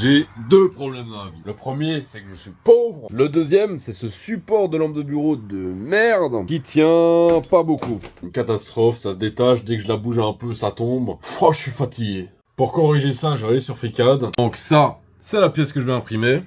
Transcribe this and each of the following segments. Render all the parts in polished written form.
J'ai deux problèmes dans la vie. Le premier, c'est que je suis pauvre. Le deuxième, c'est ce support de lampe de bureau de merde qui tient pas beaucoup. Une catastrophe, ça se détache, dès que je la bouge un peu, ça tombe. Oh, je suis fatigué. Pour corriger ça, je vais aller sur FreeCAD. Donc ça, c'est la pièce que je vais imprimer.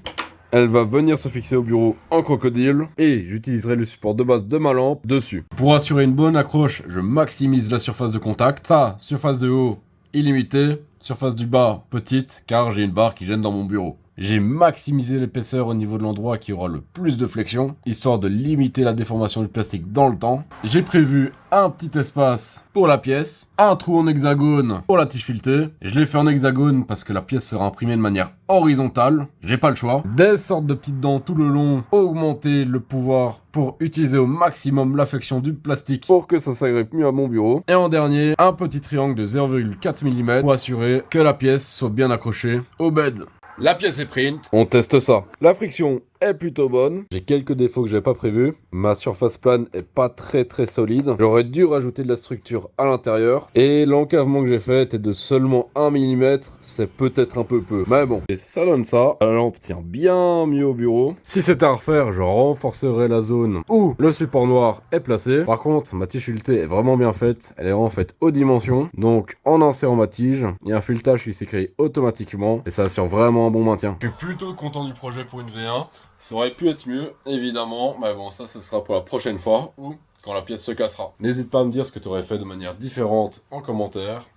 Elle va venir se fixer au bureau en crocodile et j'utiliserai le support de base de ma lampe dessus. Pour assurer une bonne accroche, je maximise la surface de contact. Ça, surface de haut, illimitée. Surface du bas, petite, car j'ai une barre qui gêne dans mon bureau. J'ai maximisé l'épaisseur au niveau de l'endroit qui aura le plus de flexion, histoire de limiter la déformation du plastique dans le temps. J'ai prévu un petit espace pour la pièce, un trou en hexagone pour la tige filetée. Je l'ai fait en hexagone parce que la pièce sera imprimée de manière horizontale, j'ai pas le choix. Des sortes de petites dents tout le long, augmenter le pouvoir pour utiliser au maximum l'affection du plastique pour que ça s'agrippe mieux à mon bureau. Et en dernier, un petit triangle de 0,4 mm pour assurer que la pièce soit bien accrochée au bed. La pièce est print. On teste ça. La friction est plutôt bonne. J'ai quelques défauts que j'avais pas prévus. Ma surface plane est pas très solide. J'aurais dû rajouter de la structure à l'intérieur. Et l'encavement que j'ai fait est de seulement 1 mm. C'est peut-être un peu peu. Mais bon, et ça donne ça. La lampe tient bien mieux au bureau. Si c'était à refaire, je renforcerais la zone où le support noir est placé. Par contre, ma tige filetée est vraiment bien faite. Elle est vraiment faite aux dimensions. Donc, en insérant ma tige, il y a un filetage qui s'est créé automatiquement. Et ça assure vraiment un bon maintien. Je suis plutôt content du projet pour une V1. Ça aurait pu être mieux, évidemment, mais bon, ça sera pour la prochaine fois, ou quand la pièce se cassera. N'hésite pas à me dire ce que tu aurais fait de manière différente en commentaire.